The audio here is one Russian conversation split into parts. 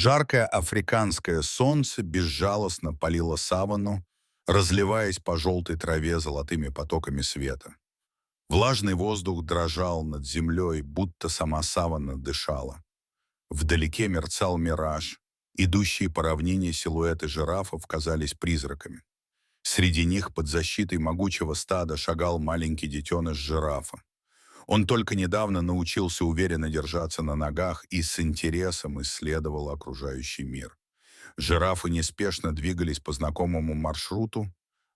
Жаркое африканское солнце безжалостно палило саванну, разливаясь по желтой траве золотыми потоками света. Влажный воздух дрожал над землей, будто сама саванна дышала. Вдалеке мерцал мираж. Идущие по равнине силуэты жирафов казались призраками. Среди них под защитой могучего стада шагал маленький детеныш жирафа. Он только недавно научился уверенно держаться на ногах и с интересом исследовал окружающий мир. Жирафы неспешно двигались по знакомому маршруту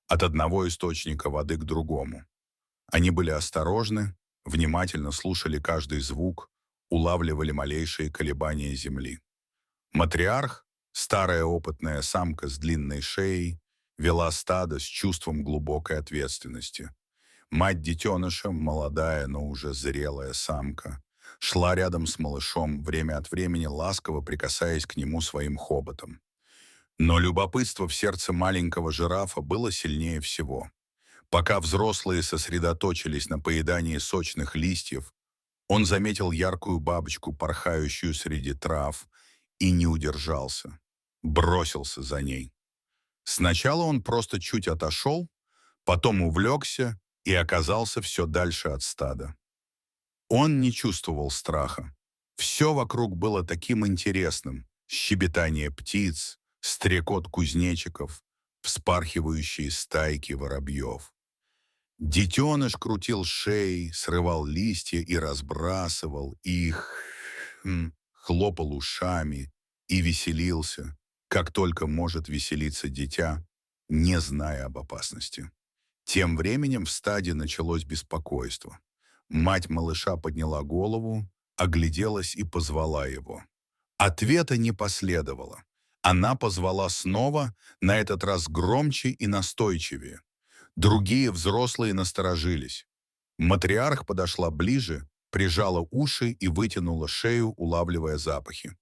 от одного источника воды к другому. Они были осторожны, внимательно слушали каждый звук, улавливали малейшие колебания земли. Матриарх, старая опытная самка с длинной шеей, вела стадо с чувством глубокой ответственности. Мать детеныша, молодая, но уже зрелая самка, шла рядом с малышом, время от времени ласково прикасаясь к нему своим хоботом. Но любопытство в сердце маленького жирафа было сильнее всего. Пока взрослые сосредоточились на поедании сочных листьев, он заметил яркую бабочку, порхающую среди трав, и не удержался. Бросился за ней. Сначала он просто чуть отошел, потом увлекся и оказался все дальше от стада. Он не чувствовал страха. Все вокруг было таким интересным. Щебетание птиц, стрекот кузнечиков, вспархивающие стайки воробьев. Детеныш крутил шеей, срывал листья и разбрасывал их, хлопал ушами и веселился, как только может веселиться дитя, не зная об опасности. Тем временем в стаде началось беспокойство. Мать малыша подняла голову, огляделась и позвала его. Ответа не последовало. Она позвала снова, на этот раз громче и настойчивее. Другие взрослые насторожились. Матриарх подошла ближе, прижала уши и вытянула шею, улавливая запахи.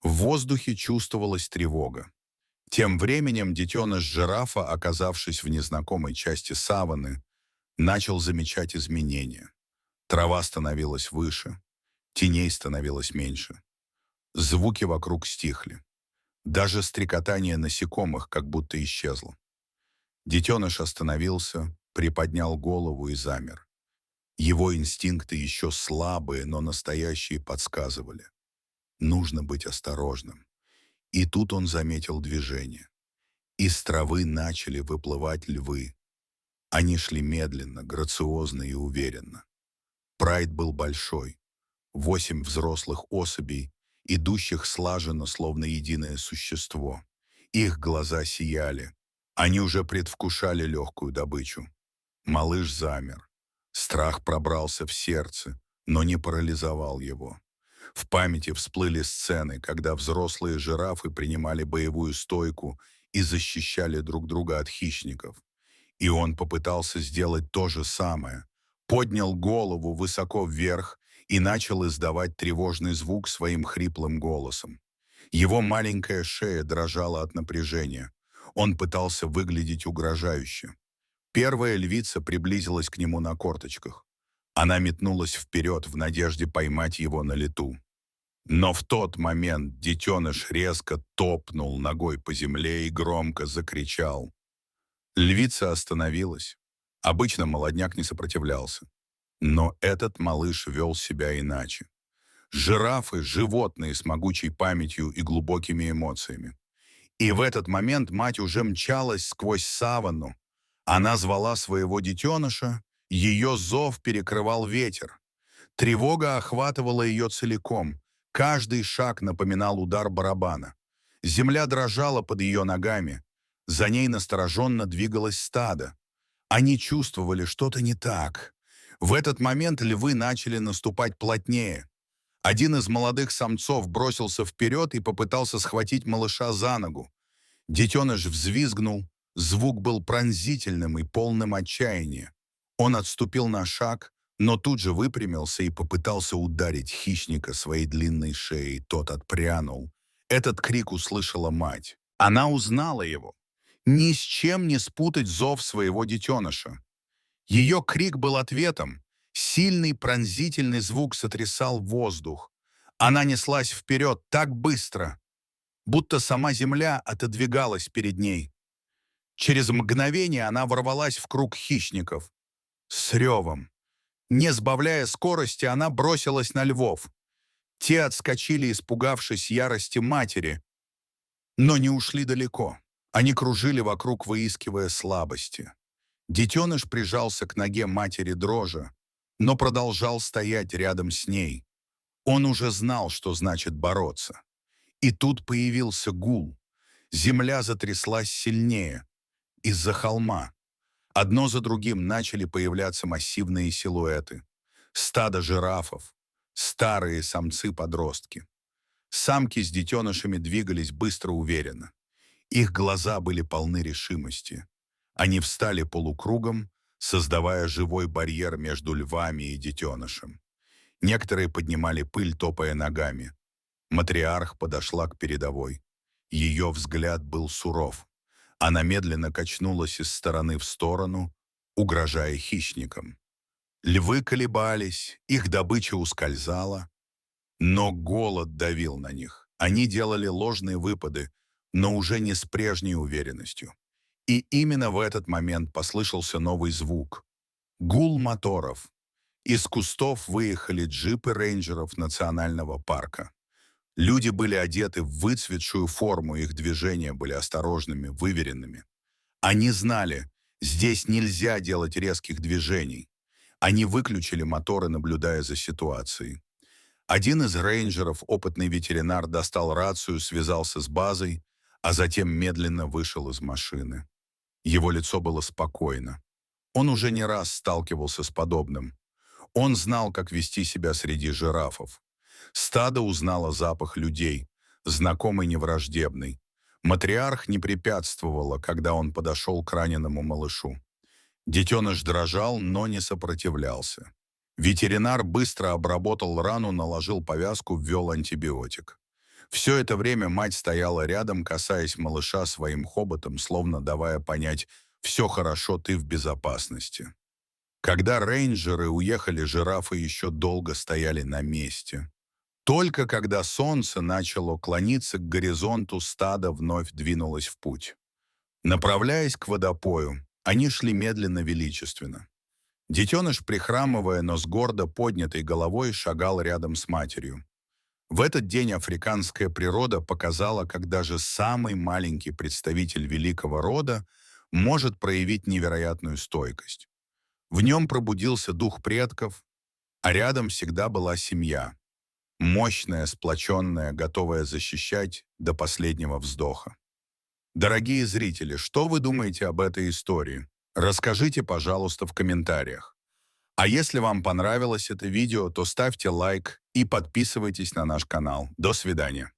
В воздухе чувствовалась тревога. Тем временем детеныш жирафа, оказавшись в незнакомой части саванны, начал замечать изменения. Трава становилась выше, теней становилось меньше. Звуки вокруг стихли. Даже стрекотание насекомых как будто исчезло. Детеныш остановился, приподнял голову и замер. Его инстинкты еще слабые, но настоящие подсказывали. Нужно быть осторожным. И тут он заметил движение. Из травы начали выплывать львы. Они шли медленно, грациозно и уверенно. Прайд был большой. 8 взрослых особей, идущих слаженно, словно единое существо. Их глаза сияли. Они уже предвкушали легкую добычу. Малыш замер. Страх пробрался в сердце, но не парализовал его. В памяти всплыли сцены, когда взрослые жирафы принимали боевую стойку и защищали друг друга от хищников. И он попытался сделать то же самое. Поднял голову высоко вверх и начал издавать тревожный звук своим хриплым голосом. Его маленькая шея дрожала от напряжения. Он пытался выглядеть угрожающе. Первая львица приблизилась к нему на корточках. Она метнулась вперед в надежде поймать его на лету. Но в тот момент детеныш резко топнул ногой по земле и громко закричал. Львица остановилась. Обычно молодняк не сопротивлялся. Но этот малыш вел себя иначе. Жирафы — животные с могучей памятью и глубокими эмоциями. И в этот момент мать уже мчалась сквозь саванну. Она звала своего детеныша, ее зов перекрывал ветер. Тревога охватывала ее целиком. Каждый шаг напоминал удар барабана. Земля дрожала под ее ногами. За ней настороженно двигалось стадо. Они чувствовали что-то не так. В этот момент львы начали наступать плотнее. Один из молодых самцов бросился вперед и попытался схватить малыша за ногу. Детеныш взвизгнул. Звук был пронзительным и полным отчаяния. Он отступил на шаг, но тут же выпрямился и попытался ударить хищника своей длинной шеей. Тот отпрянул. Этот крик услышала мать. Она узнала его. Ни с чем не спутать зов своего детеныша. Ее крик был ответом. Сильный пронзительный звук сотрясал воздух. Она неслась вперед так быстро, будто сама земля отодвигалась перед ней. Через мгновение она ворвалась в круг хищников. С ревом. Не сбавляя скорости, она бросилась на львов. Те отскочили, испугавшись ярости матери, но не ушли далеко. Они кружили вокруг, выискивая слабости. Детеныш прижался к ноге матери дрожа, но продолжал стоять рядом с ней. Он уже знал, что значит бороться. И тут появился гул. Земля затряслась сильнее. Из-за холма. Одно за другим начали появляться массивные силуэты. Стадо жирафов. Старые самцы-подростки. Самки с детенышами двигались быстро, уверенно. Их глаза были полны решимости. Они встали полукругом, создавая живой барьер между львами и детенышем. Некоторые поднимали пыль, топая ногами. Матриарх подошла к передовой. Ее взгляд был суров. Она медленно качнулась из стороны в сторону, угрожая хищникам. Львы колебались, их добыча ускользала, но голод давил на них. Они делали ложные выпады, но уже не с прежней уверенностью. И именно в этот момент послышался новый звук. Гул моторов. Из кустов выехали джипы рейнджеров национального парка. Люди были одеты в выцветшую форму, их движения были осторожными, выверенными. Они знали, здесь нельзя делать резких движений. Они выключили моторы, наблюдая за ситуацией. Один из рейнджеров, опытный ветеринар, достал рацию, связался с базой, а затем медленно вышел из машины. Его лицо было спокойно. Он уже не раз сталкивался с подобным. Он знал, как вести себя среди жирафов. Стадо узнало запах людей, знакомый невраждебный. Матриарх не препятствовала, когда он подошел к раненому малышу. Детеныш дрожал, но не сопротивлялся. Ветеринар быстро обработал рану, наложил повязку, ввел антибиотик. Все это время мать стояла рядом, касаясь малыша своим хоботом, словно давая понять: «Все хорошо, ты в безопасности». Когда рейнджеры уехали, жирафы еще долго стояли на месте. Только когда солнце начало клониться к горизонту, стадо вновь двинулось в путь. Направляясь к водопою, они шли медленно, величественно. Детеныш, прихрамывая, но с гордо поднятой головой, шагал рядом с матерью. В этот день африканская природа показала, как даже самый маленький представитель великого рода может проявить невероятную стойкость. В нем пробудился дух предков, а рядом всегда была семья. Мощная, сплоченная, готовая защищать до последнего вздоха. Дорогие зрители, что вы думаете об этой истории? Расскажите, пожалуйста, в комментариях. А если вам понравилось это видео, то ставьте лайк и подписывайтесь на наш канал. До свидания.